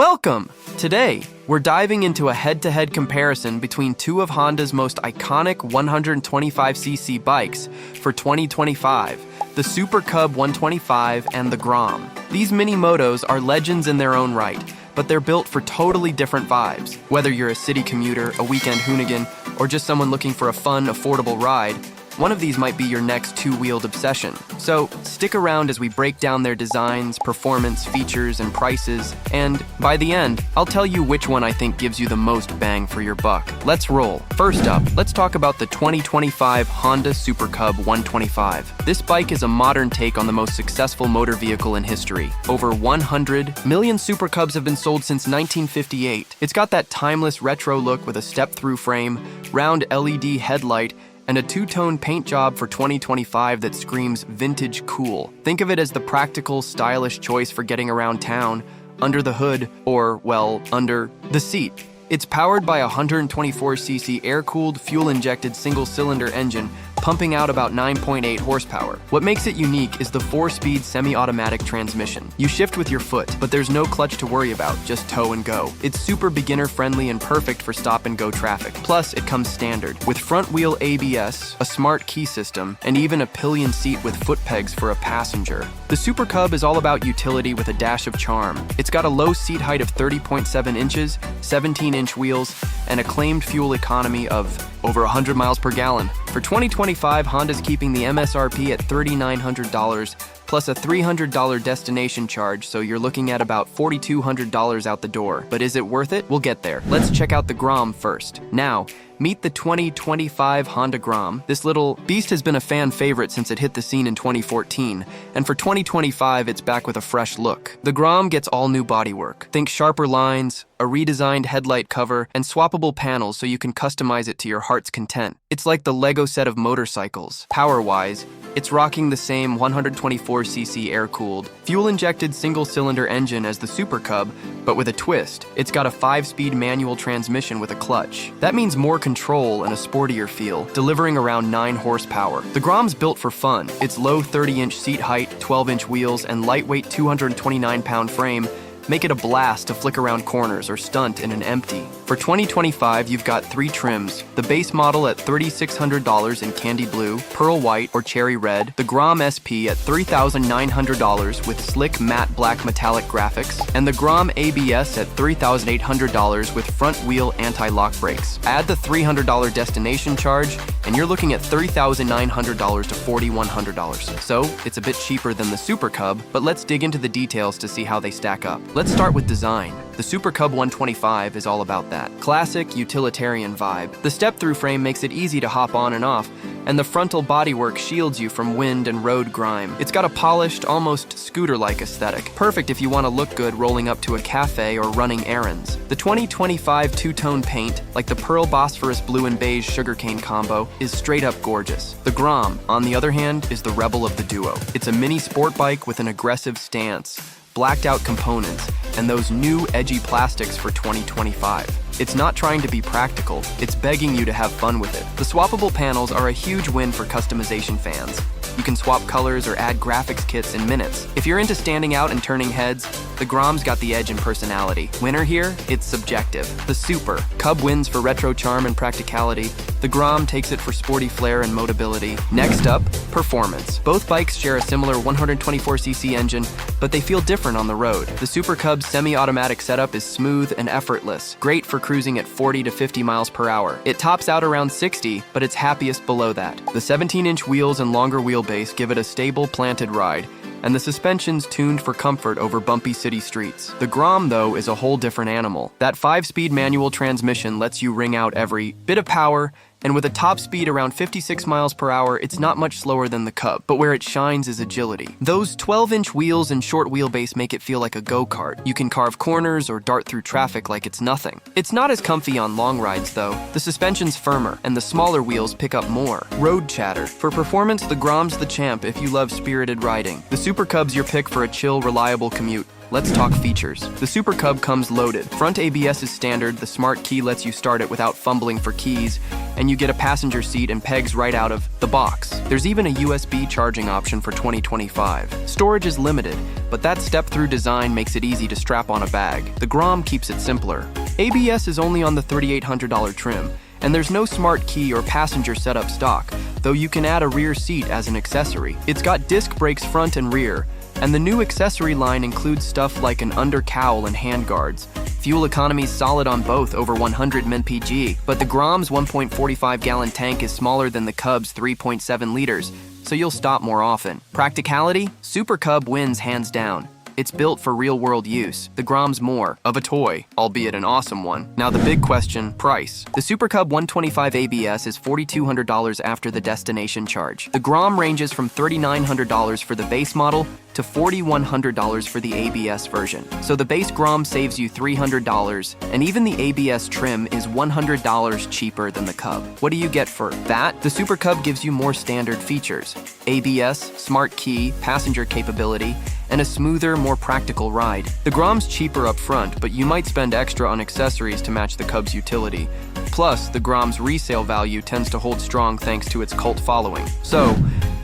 Welcome! Today, we're diving into a head-to-head comparison between two of Honda's most iconic 125cc bikes for 2025, the Super Cub 125 and the Grom. These mini-motos are legends in their own right, but they're built for totally different vibes. Whether you're a city commuter, a weekend hoonigan, or just someone looking for a fun, affordable ride, one of these might be your next two-wheeled obsession. So stick around as we break down their designs, performance, features, and prices, and by the end, I'll tell you which one I think gives you the most bang for your buck. Let's roll. First up, let's talk about the 2025 Honda Super Cub 125. This bike is a modern take on the most successful motor vehicle in history. Over 100 million Super Cubs have been sold since 1958. It's got that timeless retro look with a step-through frame, round LED headlight, and a two-tone paint job for 2025 that screams vintage cool. Think of it as the practical, stylish choice for getting around town, under the hood, or, well, under the seat. It's powered by a 124cc air-cooled, fuel-injected single-cylinder engine pumping out about 9.8 horsepower. What makes it unique is the 4-speed semi-automatic transmission. You shift with your foot, but there's no clutch to worry about, just tow and go. It's super beginner-friendly and perfect for stop-and-go traffic. Plus, it comes standard, with front-wheel ABS, a smart key system, and even a pillion seat with foot pegs for a passenger. The Super Cub is all about utility with a dash of charm. It's got a low seat height of 30.7 inches, 17-inch wheels, and a claimed fuel economy of over 100 miles per gallon. For 2025, Honda's keeping the MSRP at $3,900 plus a $300 destination charge, so you're looking at about $4,200 out the door. But is it worth it? We'll get there. Let's check out the Grom first. Now, meet the 2025 Honda Grom. This little beast has been a fan favorite since it hit the scene in 2014, and for 2025, it's back with a fresh look. The Grom gets all new bodywork. Think sharper lines, a redesigned headlight cover, and swappable panels so you can customize it to your heart's content. It's like the Lego set of motorcycles. Power-wise, it's rocking the same 124cc air-cooled, fuel-injected single-cylinder engine as the Super Cub, but with a twist. It's got a 5-speed manual transmission with a clutch. That means more control and a sportier feel, delivering around 9 horsepower. The Grom's built for fun. Its low 30-inch seat height, 12-inch wheels, and lightweight 229-pound frame make it a blast to flick around corners or stunt in an empty. For 2025, you've got 3 trims. The base model at $3,600 in candy blue, pearl white, or cherry red. The Grom SP at $3,900 with slick matte black metallic graphics. And the Grom ABS at $3,800 with front wheel anti-lock brakes. Add the $300 destination charge, and you're looking at $3,900 to $4,100. So, it's a bit cheaper than the Super Cub, but let's dig into the details to see how they stack up. Let's start with design. The Super Cub 125 is all about that. Classic, utilitarian vibe. The step-through frame makes it easy to hop on and off, and the frontal bodywork shields you from wind and road grime. It's got a polished, almost scooter-like aesthetic. Perfect if you want to look good rolling up to a cafe or running errands. The 2025 two-tone paint, like the pearl Bosphorus blue and beige sugarcane combo, is straight-up gorgeous. The Grom, on the other hand, is the rebel of the duo. It's a mini sport bike with an aggressive stance, blacked out components, and those new edgy plastics for 2025. It's not trying to be practical, it's begging you to have fun with it. The swappable panels are a huge win for customization fans. You can swap colors or add graphics kits in minutes. If you're into standing out and turning heads, the Grom's got the edge in personality. Winner here? It's subjective. The Super Cub wins for retro charm and practicality. The Grom takes it for sporty flair and mobility. Next up, performance. Both bikes share a similar 124cc engine, but they feel different on the road. The Super Cub's semi-automatic setup is smooth and effortless, great for cruising at 40 to 50 miles per hour. It tops out around 60, but it's happiest below that. The 17-inch wheels and longer wheelbase give it a stable, planted ride, and the suspension's tuned for comfort over bumpy city streets. The Grom, though, is a whole different animal. That 5-speed manual transmission lets you wring out every bit of power, and with a top speed around 56 miles per hour, it's not much slower than the Cub, but where it shines is agility. Those 12-inch wheels and short wheelbase make it feel like a go-kart. You can carve corners or dart through traffic like it's nothing. It's not as comfy on long rides, though. The suspension's firmer, and the smaller wheels pick up more. Road chatter. For performance, the Grom's the champ if you love spirited riding. The Super Cub's your pick for a chill, reliable commute. Let's talk features. The Super Cub comes loaded. Front ABS is standard, the smart key lets you start it without fumbling for keys, and you get a passenger seat and pegs right out of the box. There's even a USB charging option for 2025. Storage is limited, but that step-through design makes it easy to strap on a bag. The Grom keeps it simpler. ABS is only on the $3,800 trim, and there's no smart key or passenger setup stock, though you can add a rear seat as an accessory. It's got disc brakes front and rear, and the new accessory line includes stuff like an under cowl and handguards. Fuel economy's solid on both, over 100 mpg, but the Grom's 1.45-gallon tank is smaller than the Cub's 3.7 liters, so you'll stop more often. Practicality? Super Cub wins hands down. It's built for real-world use. The Grom's more of a toy, albeit an awesome one. Now the big question, price. The Super Cub 125 ABS is $4,200 after the destination charge. The Grom ranges from $3,900 for the base model to $4,100 for the ABS version. So the base Grom saves you $300, and even the ABS trim is $100 cheaper than the Cub. What do you get for that? The Super Cub gives you more standard features: ABS, smart key, passenger capability, and a smoother, more practical ride. The Grom's cheaper up front, but you might spend extra on accessories to match the Cub's utility. Plus, the Grom's resale value tends to hold strong thanks to its cult following. So,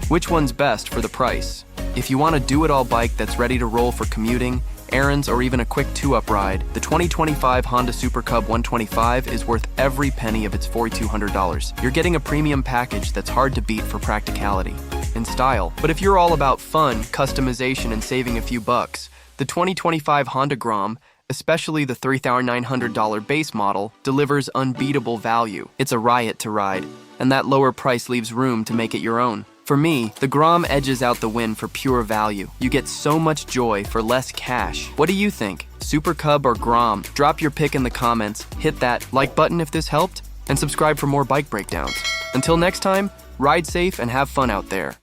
which one's best for the price? If you want a do-it-all bike that's ready to roll for commuting, errands, or even a quick two-up ride, the 2025 Honda Super Cub 125 is worth every penny of its $4,200. You're getting a premium package that's hard to beat for practicality and style. But if you're all about fun, customization, and saving a few bucks, the 2025 Honda Grom, especially the $3,900 base model, delivers unbeatable value. It's a riot to ride, and that lower price leaves room to make it your own. For me, the Grom edges out the win for pure value. You get so much joy for less cash. What do you think? Super Cub or Grom? Drop your pick in the comments, hit that like button if this helped, and subscribe for more bike breakdowns. Until next time, ride safe and have fun out there.